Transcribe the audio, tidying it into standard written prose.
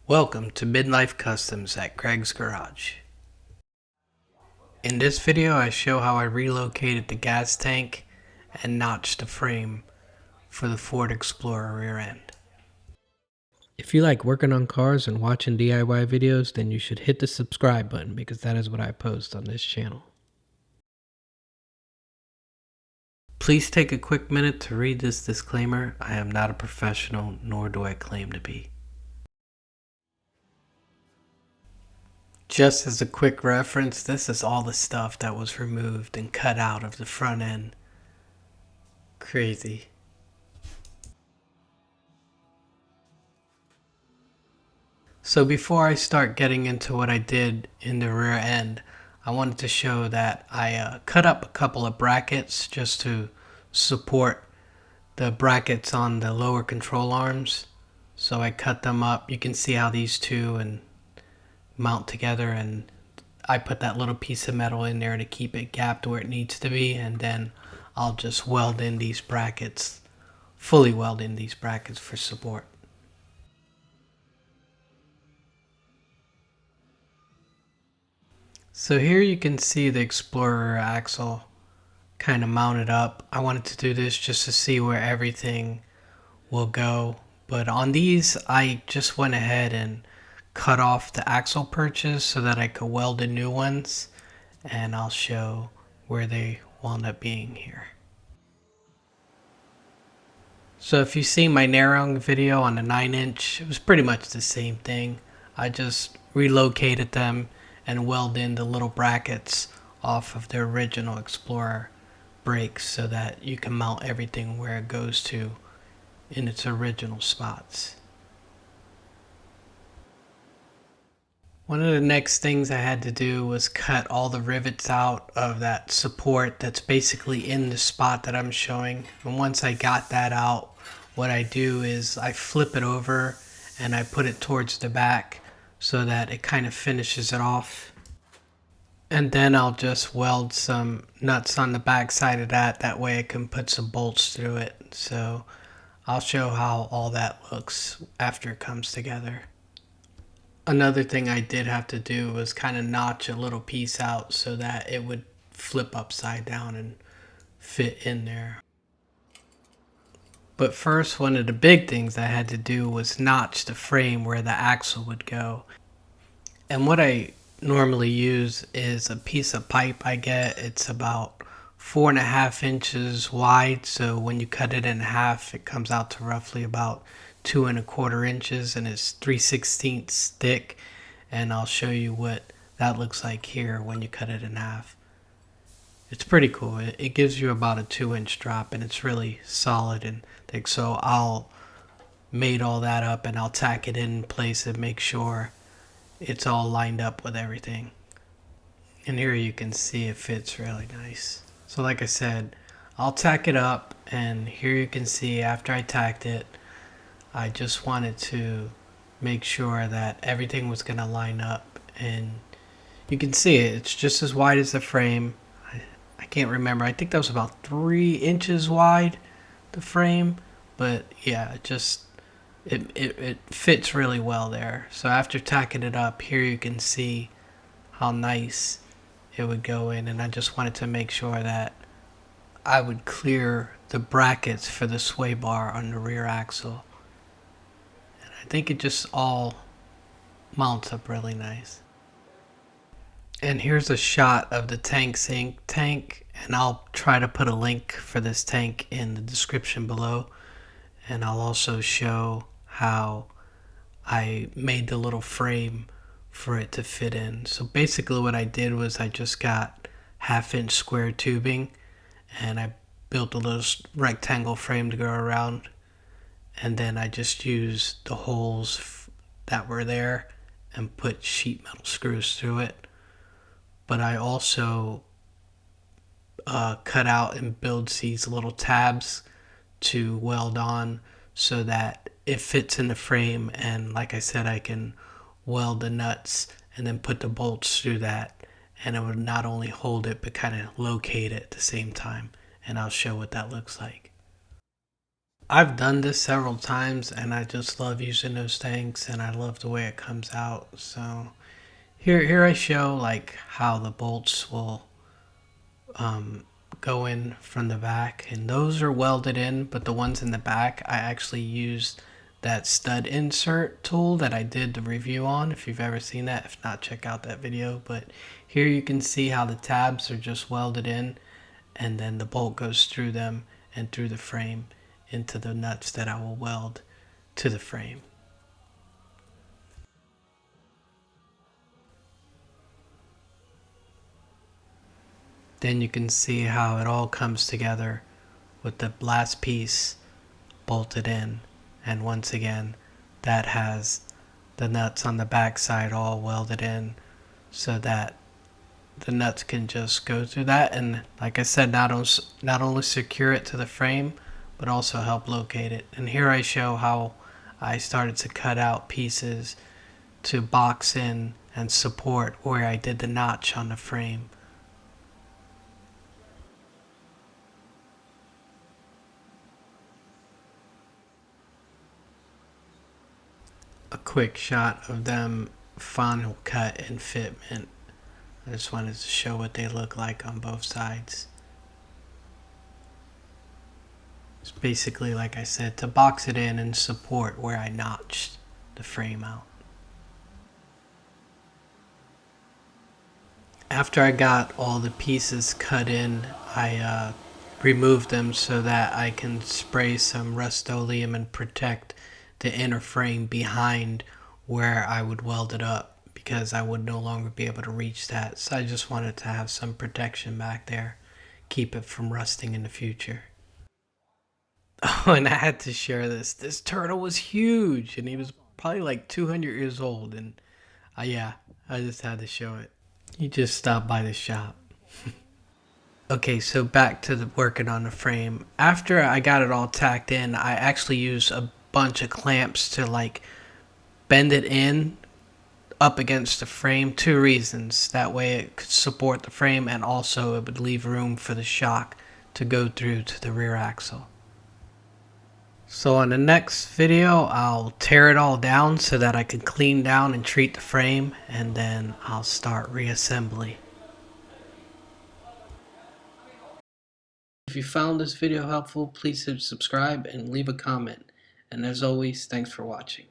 Welcome to Midlife Customs at Craig's Garage. In this video I show how I relocated the gas tank and notched the frame for the Ford Explorer rear end. If you like working on cars and watching DIY videos, then you should hit the subscribe button because that is what I post on this channel. Please take a quick minute to read this disclaimer. I am not a professional, nor do I claim to be. Just as a quick reference, this is all the stuff that was removed and cut out of the front end. Crazy. So before I start getting into what I did in the rear end, I wanted to show that I cut up a couple of brackets just to support the brackets on the lower control arms. So I cut them up. You can see how these two and mount together, and I put that little piece of metal in there to keep it gapped where it needs to be, and then I'll just weld in these brackets, fully weld in these brackets for support. So here you can see the Explorer axle kind of mounted up. I wanted to do this just to see where everything will go, but on these I just went ahead and cut off the axle perches so that I could weld in new ones, and I'll show where they wound up being here. So if you see my narrowing video on the 9-inch, it was pretty much the same thing. I just relocated them and welded in the little brackets off of the original Explorer brakes so that you can mount everything where it goes to in its original spots. One of the next things I had to do was cut all the rivets out of that support that's basically in the spot that I'm showing. And once I got that out, what I do is I flip it over and I put it towards the back so that it kind of finishes it off. And then I'll just weld some nuts on the back side of that. That way I can put some bolts through it. So I'll show how all that looks after it comes together. Another thing I did have to do was kind of notch a little piece out so that it would flip upside down and fit in there. But first, one of the big things I had to do was notch the frame where the axle would go. And what I normally use is a piece of pipe I get. It's about 4.5 inches wide, so when you cut it in half, it comes out to roughly about 2.25 inches, and it's 3/16 thick. And I'll show you what that looks like here when you cut it in half. It's pretty cool. It gives you about a 2-inch drop, and it's really solid and thick. So I'll made all that up and I'll tack it in place and make sure it's all lined up with everything. And here you can see it fits really nice. So like I said, I'll tack it up, and here you can see after I tacked it, I just wanted to make sure that everything was going to line up, and you can see it. It's just as wide as the frame. I can't remember. I think that was about 3 inches wide, the frame. But yeah, it fits really well there. So after tacking it up, here you can see how nice it would go in, and I just wanted to make sure that I would clear the brackets for the sway bar on the rear axle. And I think it just all mounts up really nice. And here's a shot of the tank sink tank, and I'll try to put a link for this tank in the description below. And I'll also show how I made the little frame for it to fit in. So basically what I did was I just got 1/2-inch square tubing, and I built a little rectangle frame to go around, and then I just used the holes that were there and put sheet metal screws through it. But I also cut out and build these little tabs to weld on so that it fits in the frame, and like I said, I can weld the nuts and then put the bolts through that, and it would not only hold it but kind of locate it at the same time, and I'll show what that looks like. I've done this several times and I just love using those things and I love the way it comes out. So here I show like how the bolts will go in from the back, and those are welded in, but the ones in the back I actually used that stud insert tool that I did the review on. If you've ever seen that, if not, check out that video. But here you can see how the tabs are just welded in, and then the bolt goes through them and through the frame into the nuts that I will weld to the frame. Then you can see how it all comes together with the last piece bolted in, and once again that has the nuts on the back side all welded in so that the nuts can just go through that, and like I said, not only secure it to the frame but also help locate it. And here I show how I started to cut out pieces to box in and support where I did the notch on the frame. A quick shot of them final cut and fitment. I just wanted to show what they look like on both sides. It's basically, like I said, to box it in and support where I notched the frame out. After I got all the pieces cut in, I removed them so that I can spray some Rust-Oleum and protect the inner frame behind where I would weld it up, because I would no longer be able to reach that. So I just wanted to have some protection back there, keep it from rusting in the future. Oh, and I had to share this. This turtle was huge, and he was probably like 200 years old. And yeah, I just had to show it. He just stopped by the shop. Okay, so back to the working on the frame. After I got it all tacked in, I actually used a bunch of clamps to like bend it in up against the frame. Two reasons. That way it could support the frame, and also it would leave room for the shock to go through to the rear axle. So on the next video, I'll tear it all down so that I can clean down and treat the frame, and then I'll start reassembly. If you found this video helpful, please hit subscribe and leave a comment. And as always, thanks for watching.